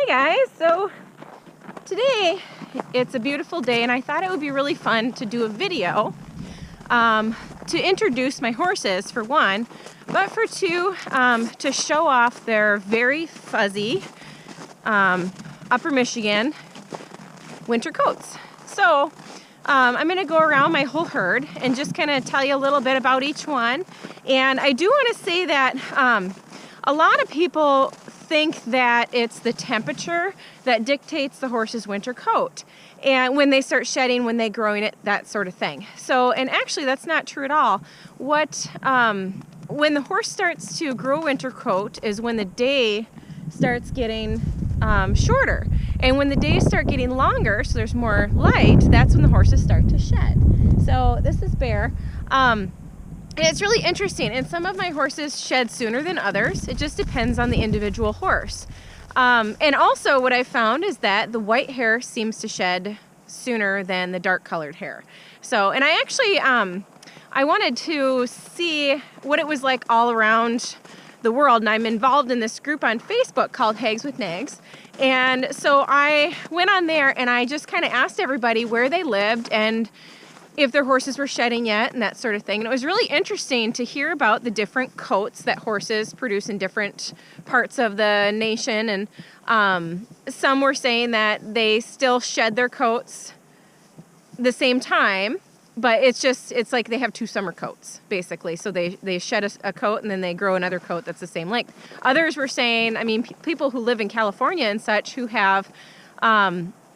guys, so today it's a beautiful day and I thought it would be really fun to do a video to introduce my horses for one, but for two, to show off their very fuzzy Upper Michigan winter coats. So I'm going to go around my whole herd and just kind of tell you a little bit about each one. And I do want to say that a lot of people think that it's the temperature that dictates the horse's winter coat, and when they start shedding, when they're growing it, that sort of thing. So, and actually that's not true at all. When the horse starts to grow a winter coat is when the day starts getting shorter, and when the days start getting longer, so there's more light, that's when the horses start to shed. So this is Bear. And it's really interesting, and some of my horses shed sooner than others. It just depends on the individual horse. And also what I found is that the white hair seems to shed sooner than the dark colored hair. So, and I actually, I wanted to see what it was like all around the world, and I'm involved in this group on Facebook called Hags with Nags. And so I went on there and I just kind of asked everybody where they lived and if their horses were shedding yet and that sort of thing. And it was really interesting to hear about the different coats that horses produce in different parts of the nation. And some were saying that they still shed their coats the same time, but it's like they have two summer coats, basically. So they shed a coat and then they grow another coat that's the same length. Others were saying, I mean, people who live in California and such who have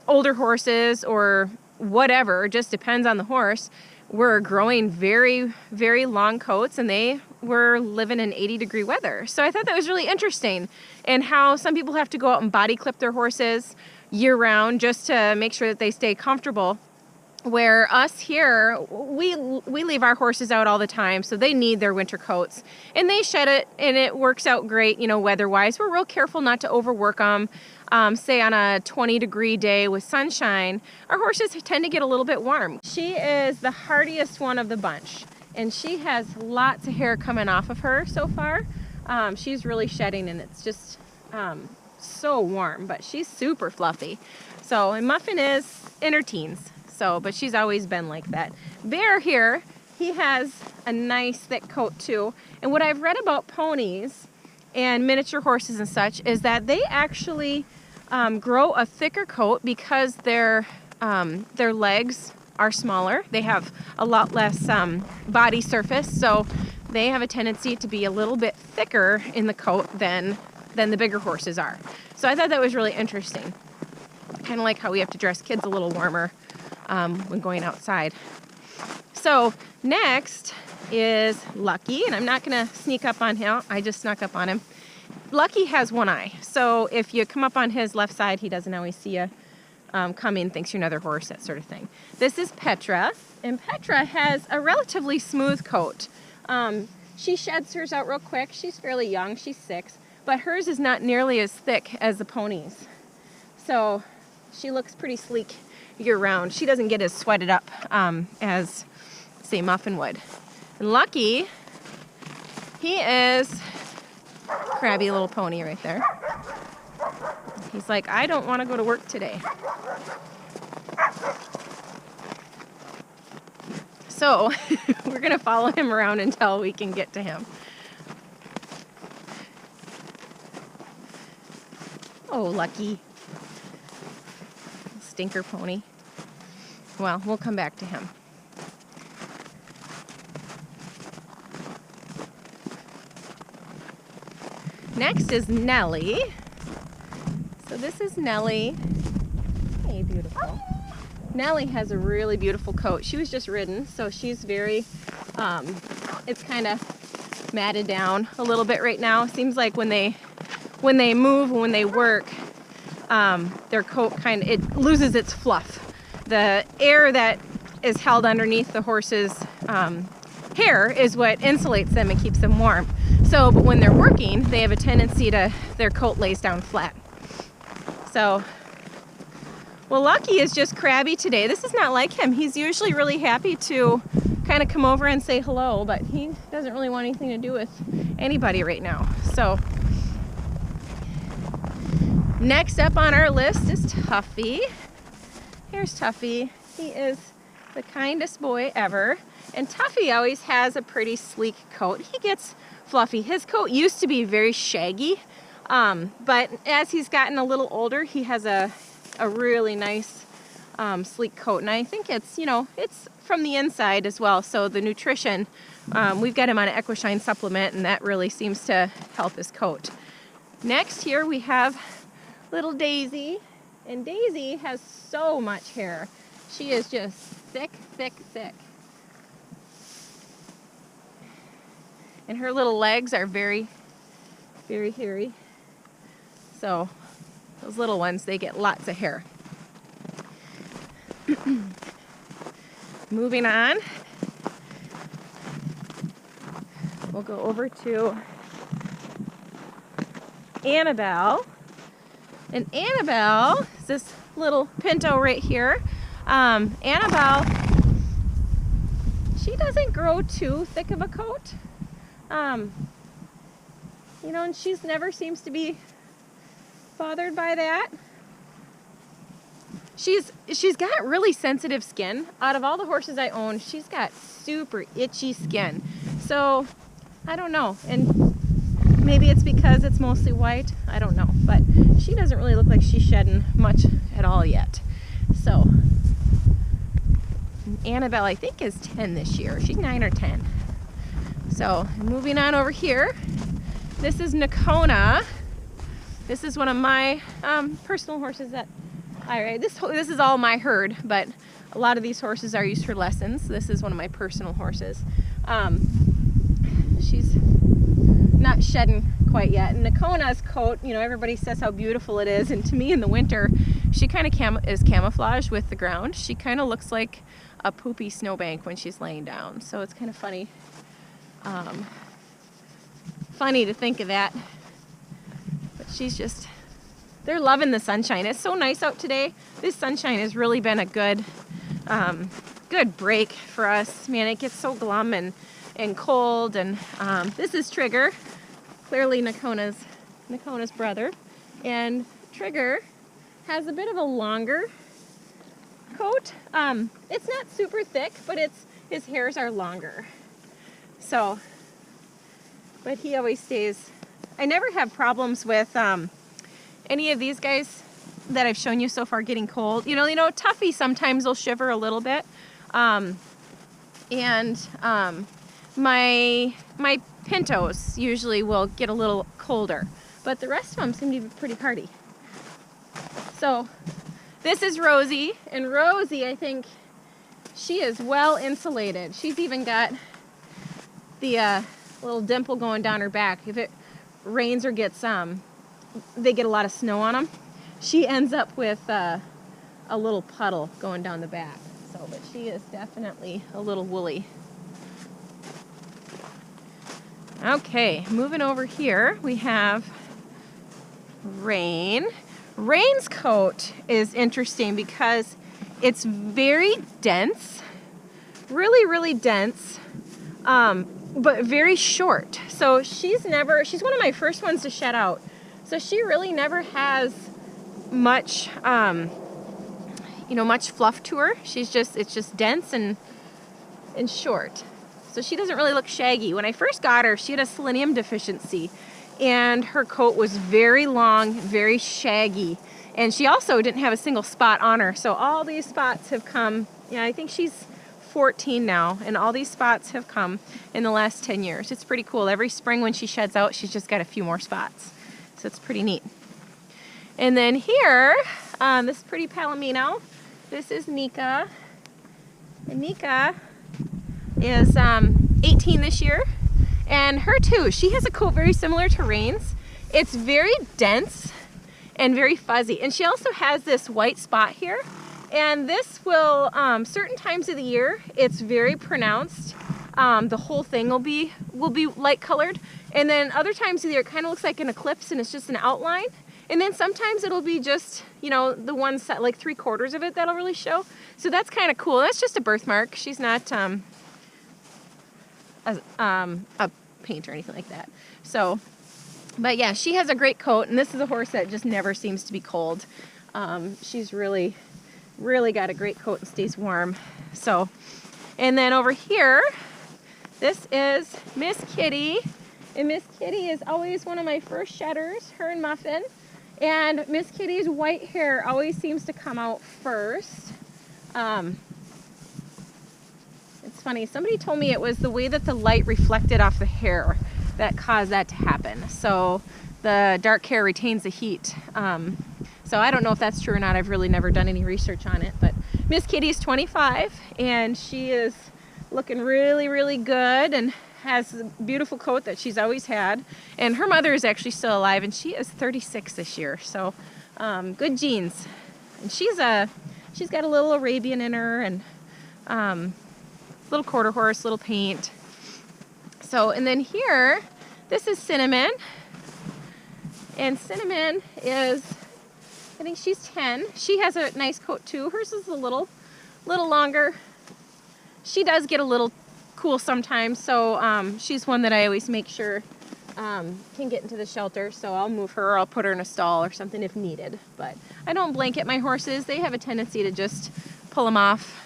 older horses or whatever, just depends on the horse, were growing very, very long coats, and they were living in 80-degree weather. So I thought that was really interesting, and how some people have to go out and body clip their horses year-round just to make sure that they stay comfortable. Where us here, we leave our horses out all the time, so they need their winter coats, and they shed it, and it works out great, you know, weather-wise. We're real careful not to overwork them. Say on a 20-degree day with sunshine, our horses tend to get a little bit warm. She is the hardiest one of the bunch, and she has lots of hair coming off of her so far. She's really shedding, and it's just so warm, but she's super fluffy. So, and Muffin is in her teens. So, but she's always been like that. Bear here, he has a nice thick coat too. And what I've read about ponies and miniature horses and such is that they actually grow a thicker coat because their legs are smaller. They have a lot less body surface, so they have a tendency to be a little bit thicker in the coat than the bigger horses are. So I thought that was really interesting. Kind of like how we have to dress kids a little warmer when going outside. So next is Lucky, and I'm not going to sneak up on him. I just snuck up on him. Lucky has one eye, so if you come up on his left side, he doesn't always see you coming, thinks you're another horse, that sort of thing. This is Petra, and Petra has a relatively smooth coat. She sheds hers out real quick. She's fairly young. She's 6, but hers is not nearly as thick as the ponies. So she looks pretty sleek year-round. She doesn't get as sweated up as, say, Muffin would. And Lucky, he is a crabby little pony right there. He's like, I don't want to go to work today. So we're going to follow him around until we can get to him. Oh, Lucky. Stinker pony. Well, we'll come back to him. Next is Nellie. So this is Nellie. Hey, beautiful. Nellie has a really beautiful coat. She was just ridden, so she's very, it's kind of matted down a little bit right now. Seems like when they move, when they work, their coat it loses its fluff. The air that is held underneath the horse's hair is what insulates them and keeps them warm. So, but when they're working, they have a tendency their coat lays down flat. So, well, Lucky is just crabby today. This is not like him. He's usually really happy to kind of come over and say hello, but he doesn't really want anything to do with anybody right now. So, Next up on our list is Tuffy. Here's Tuffy. He is the kindest boy ever. And Tuffy always has a pretty sleek coat. He gets fluffy. His coat used to be very shaggy, but as he's gotten a little older, he has a really nice sleek coat. And I think it's, you know, it's from the inside as well. So the nutrition, we've got him on an Equishine supplement, and that really seems to help his coat. Next here we have little Daisy, and Daisy has so much hair. She is just thick, thick, thick. And her little legs are very, very hairy. So those little ones, they get lots of hair. Moving on, we'll go over to Annabelle. And Annabelle is this little pinto right here. Annabelle, she doesn't grow too thick of a coat. You know, and she's never seems to be bothered by that. She's got really sensitive skin. Out of all the horses I own, she's got super itchy skin. So, I don't know. And maybe it's because it's mostly white. I don't know. But she doesn't really look like she's shedding much at all yet. So, Annabelle, I think, is 10 this year. She's 9 or 10. So, moving on over here. This is Nocona. This is one of my personal horses that I ride. This is all my herd, but a lot of these horses are used for lessons. This is one of my personal horses. She's not shedding quite yet. And Nocona's coat, you know, everybody says how beautiful it is, and to me in the winter, she kind of is camouflaged with the ground. She kind of looks like a poopy snowbank when she's laying down. So it's kind of funny. Funny to think of that. But she's just, they're loving the sunshine. It's so nice out today. This sunshine has really been a good break for us. Man, it gets so glum and cold. And this is Trigger, clearly Nocona's brother. And Trigger has a bit of a longer coat. It's not super thick, but his hairs are longer. So, but he always stays. I never have problems with any of these guys that I've shown you so far getting cold. You know, Tuffy sometimes will shiver a little bit. My pintos usually will get a little colder, but the rest of them seem to be pretty hardy. So this is Rosie, and Rosie, I think she is well insulated. She's even got the little dimple going down her back. If it rains or gets they get a lot of snow on them, she ends up with a little puddle going down the back. So, but she is definitely a little woolly. Okay, moving over here, we have Rain. Rain's coat is interesting because it's very dense, really, really dense, but very short. So she's one of my first ones to shed out. So she really never has much, much fluff to her. It's just dense and short. So she doesn't really look shaggy. When I first got her, she had a selenium deficiency, and her coat was very long, very shaggy. And she also didn't have a single spot on her. So all these spots have come, I think she's 14 now, and all these spots have come in the last 10 years. It's pretty cool. Every spring when she sheds out, she's just got a few more spots. So it's pretty neat. And then here, this pretty Palomino, this is Nika. And Nika is 18 this year. And her too, she has a coat very similar to Rain's. It's very dense and very fuzzy. And she also has this white spot here. And this will, certain times of the year, it's very pronounced. The whole thing will be light colored. And then other times of the year, it kind of looks like an eclipse and it's just an outline. And then sometimes it'll be just, the one set, like 3/4 of it that'll really show. So that's kind of cool. That's just a birthmark. She's not a paint or anything like that. So But yeah, she has a great coat, and this is a horse that just never seems to be cold. She's really got a great coat and stays warm. So, and then over here, this is Miss Kitty. And Miss Kitty is always one of my first shedders, her and Muffin. And Miss Kitty's white hair always seems to come out first. It's funny, somebody told me it was the way that the light reflected off the hair that caused that to happen. So the dark hair retains the heat. So I don't know if that's true or not. I've really never done any research on it. But Miss Kitty's 25, and she is looking really good and has a beautiful coat that she's always had. And her mother is actually still alive, and she is 36 this year. So good genes. And she's got a little Arabian in her, and little quarter horse, little paint. So, and then here, this is Cinnamon. And Cinnamon is, I think she's 10. She has a nice coat too. Hers is a little longer. She does get a little cool sometimes, so she's one that I always make sure can get into the shelter. So I'll move her, or I'll put her in a stall or something if needed. But I don't blanket my horses. They have a tendency to just pull them off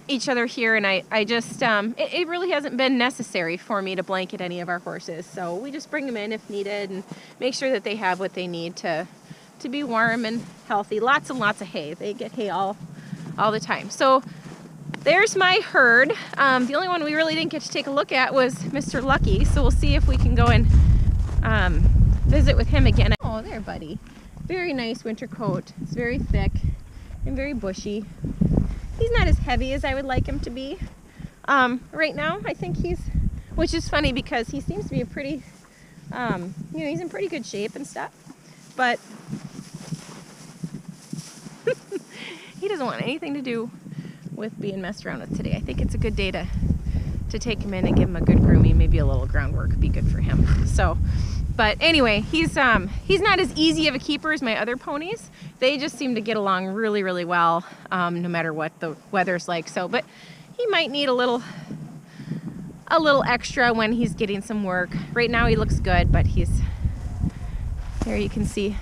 each other here, and I just it really hasn't been necessary for me to blanket any of our horses. So we just bring them in if needed and make sure that they have what they need to be warm and healthy. Lots and lots of hay. They get hay all the time. So there's my herd. The only one we really didn't get to take a look at was Mr. Lucky, so we'll see if we can go and visit with him again. Oh, there, buddy. Very nice winter coat. It's very thick and very bushy. He's not as heavy as I would like him to be. Right now, I think which is funny because he seems to be a pretty, he's in pretty good shape and stuff, but he doesn't want anything to do with being messed around with today. I think it's a good day to take him in and give him a good grooming. Maybe a little groundwork would be good for him. So, but anyway, he's not as easy of a keeper as my other ponies. They just seem to get along really well, no matter what the weather's like. So, but he might need a little extra when he's getting some work. Right now he looks good, but there you can see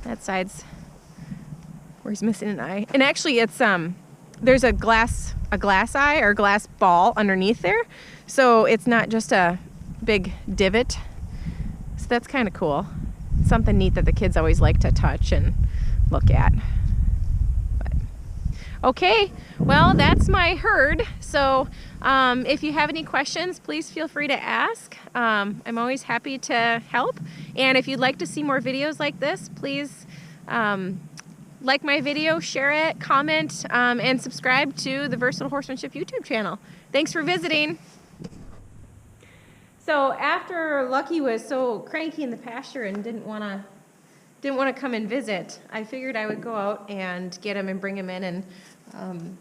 that side's where he's missing an eye. And actually it's, there's a glass eye or glass ball underneath there. So it's not just a big divot. So that's kind of cool. Something neat that the kids always like to touch and look at. But, okay, well, that's my herd. So if you have any questions, please feel free to ask. I'm always happy to help. And if you'd like to see more videos like this, please like my video, share it, comment, and subscribe to the Versatile Horsemanship YouTube channel. Thanks for visiting. So after Lucky was so cranky in the pasture and didn't want to come and visit, I figured I would go out and get him and bring him in and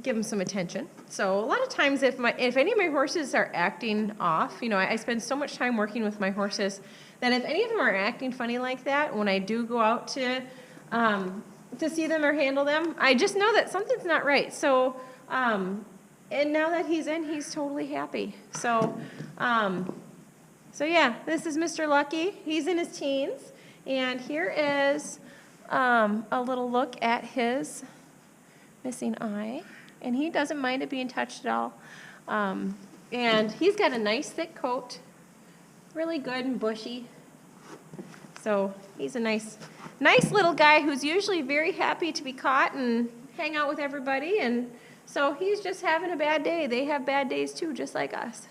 give him some attention. So a lot of times if any of my horses are acting off, I spend so much time working with my horses that if any of them are acting funny like that, when I do go out to see them or handle them, I just know that something's not right. So, and now that he's in, he's totally happy. So, so yeah, this is Mr. Lucky. He's in his teens, and here is a little look at his missing eye, and he doesn't mind it being touched at all. And he's got a nice thick coat, really good and bushy. So he's a nice little guy who's usually very happy to be caught and hang out with everybody. And so he's just having a bad day. They have bad days too, just like us.